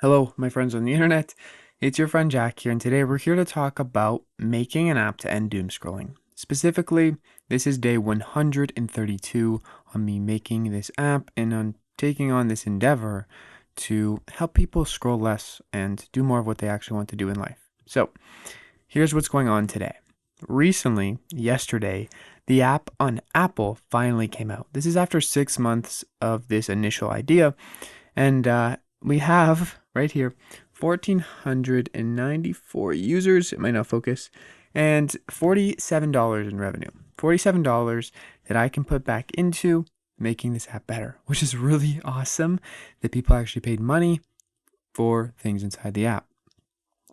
Hello, my friends on the internet. It's your friend Jack here, and today we're here to talk about making an app to end doom scrolling. Specifically, this is day 132 on me making this app and on taking on this endeavor to help people scroll less and do more of what they actually want to do in life. So, here's what's going on today. Recently, yesterday, the app on Apple finally came out. This is after 6 months of this initial idea, and we have right here 1,494 users. It might not focus, and $47 in revenue. $47 that I can put back into making this app better, which is really awesome that people actually paid money for things inside the app.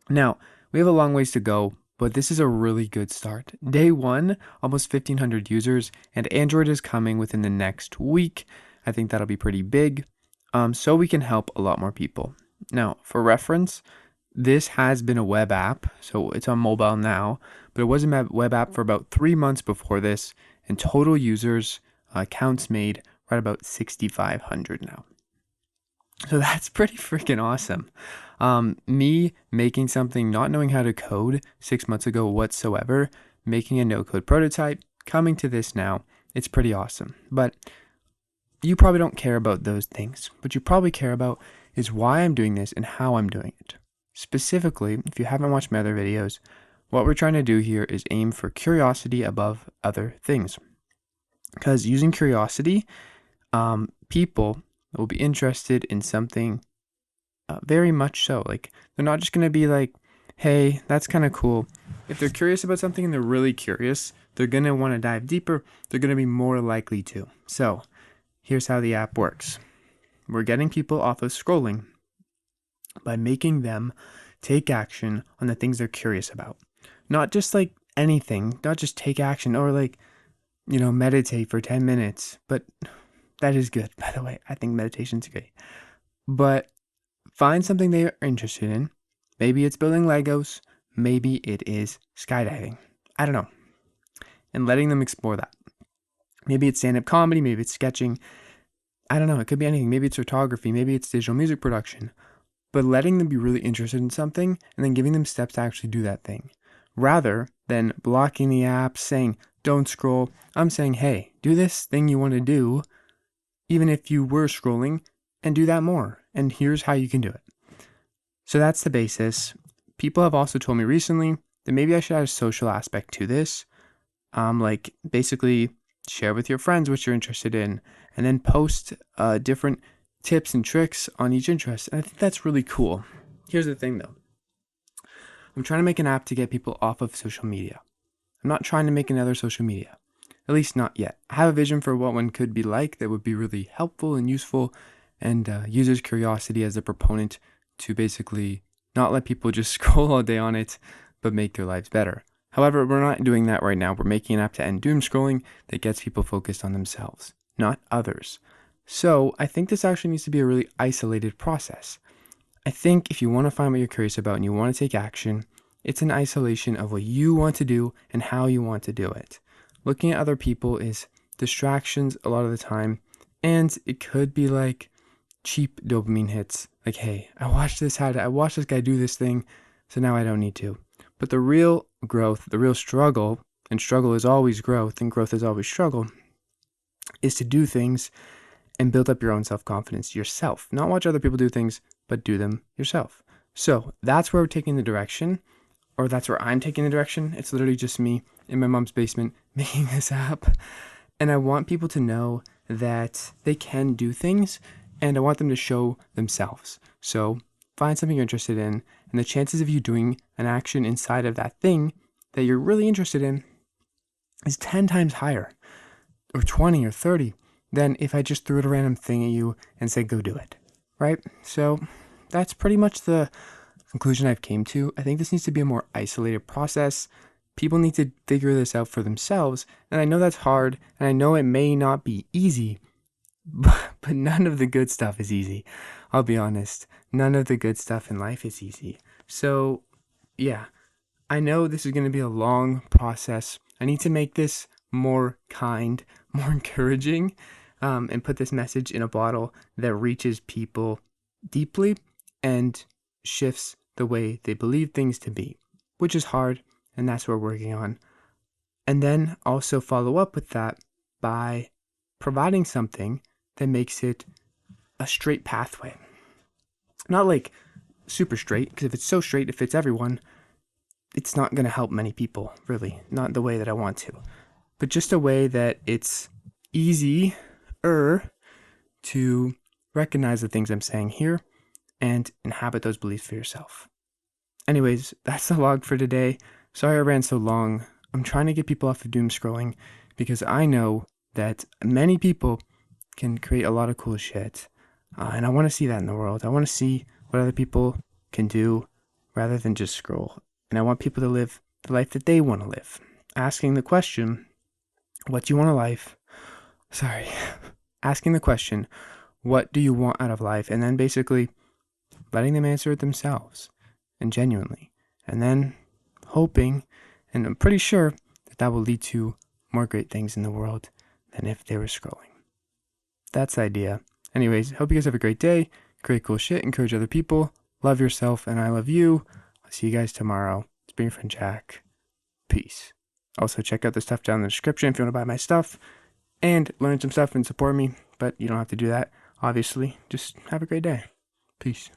Now, we have a long ways to go, but this is a really good start. Day one, almost 1,500 users, and Android is coming within the next week. I think that'll be pretty big, so we can help a lot more people. Now, for reference, this has been a web app, so it's on mobile now, but it was a web app for about 3 months before this, and total users, accounts made, right about 6,500 now. So that's pretty freaking awesome. Me making something, not knowing how to code 6 months ago whatsoever, making a no-code prototype, coming to this now, it's pretty awesome. But you probably don't care about those things. What you probably care about is why I'm doing this and how I'm doing it. Specifically, if you haven't watched my other videos, what we're trying to do here is aim for curiosity above other things. Because using curiosity, people will be interested in something very much so. Like, they're not just going to be like, hey, that's kind of cool. If they're curious about something and they're really curious, they're going to want to dive deeper. They're going to be more likely to. So here's how the app works. We're getting people off of scrolling by making them take action on the things they're curious about. Not just like anything, not just take action or like, meditate for 10 minutes. But that is good, by the way. I think meditation's great. But find something they are interested in. Maybe it's building Legos. Maybe it is skydiving. I don't know. And letting them explore that. Maybe it's stand-up comedy. Maybe it's sketching. I don't know. It could be anything. Maybe it's photography. Maybe it's digital music production. But letting them be really interested in something and then giving them steps to actually do that thing. Rather than blocking the app, saying, don't scroll. I'm saying, hey, do this thing you want to do, even if you were scrolling, and do that more. And here's how you can do it. So that's the basis. People have also told me recently that maybe I should add a social aspect to this. Like basically share with your friends what you're interested in, and then post different tips and tricks on each interest. And I think that's really cool. Here's the thing though. I'm trying to make an app to get people off of social media. I'm not trying to make another social media. At least not yet. I have a vision for what one could be like that would be really helpful and useful and uses curiosity as a proponent to basically not let people just scroll all day on it, but make their lives better. However, we're not doing that right now. We're making an app to end doom scrolling that gets people focused on themselves, not others. So I think this actually needs to be a really isolated process. I think if you want to find what you're curious about and you want to take action, it's an isolation of what you want to do and how you want to do it. Looking at other people is distractions a lot of the time, and it could be like cheap dopamine hits. Like, hey, I watched this guy do this thing, so now I don't need to. But the real growth, the real struggle, and struggle is always growth, and growth is always struggle, is to do things and build up your own self-confidence yourself. Not watch other people do things, but do them yourself. So that's where we're taking the direction, or that's where I'm taking the direction. It's literally just me in my mom's basement making this app. And I want people to know that they can do things, and I want them to show themselves. So find something you're interested in, and the chances of you doing an action inside of that thing that you're really interested in is 10 times higher, or 20 or 30, than if I just threw a random thing at you and said, go do it, right? So that's pretty much the conclusion I've came to. I think this needs to be a more isolated process. People need to figure this out for themselves, and I know that's hard, and I know it may not be easy, but none of the good stuff is easy. I'll be honest. None of the good stuff in life is easy. So, yeah, I know this is going to be a long process. I need to make this more kind, more encouraging, and put this message in a bottle that reaches people deeply and shifts the way they believe things to be, which is hard, and that's what we're working on. And then also follow up with that by providing something that makes it a straight pathway. Not like super straight, because if it's so straight, it fits everyone, it's not going to help many people, really. Not the way that I want to. But just a way that it's easier to recognize the things I'm saying here and inhabit those beliefs for yourself. Anyways, that's the log for today. Sorry I ran so long. I'm trying to get people off of doom scrolling because I know that many people can create a lot of cool shit. And I want to see that in the world. I want to see what other people can do rather than just scroll. And I want people to live the life that they want to live. Asking the question, what do you want Asking the question, what do you want out of life? And then basically letting them answer it themselves and genuinely. And then hoping, and I'm pretty sure that will lead to more great things in the world than if they were scrolling. That's the idea. Anyways, hope you guys have a great day. Create cool shit, encourage other people, love yourself, and I love you. I'll see you guys tomorrow. It's been your friend Jack. Peace. Also, check out the stuff down in the description if you want to buy my stuff and learn some stuff and support me. But you don't have to do that, obviously. Just have a great day. Peace.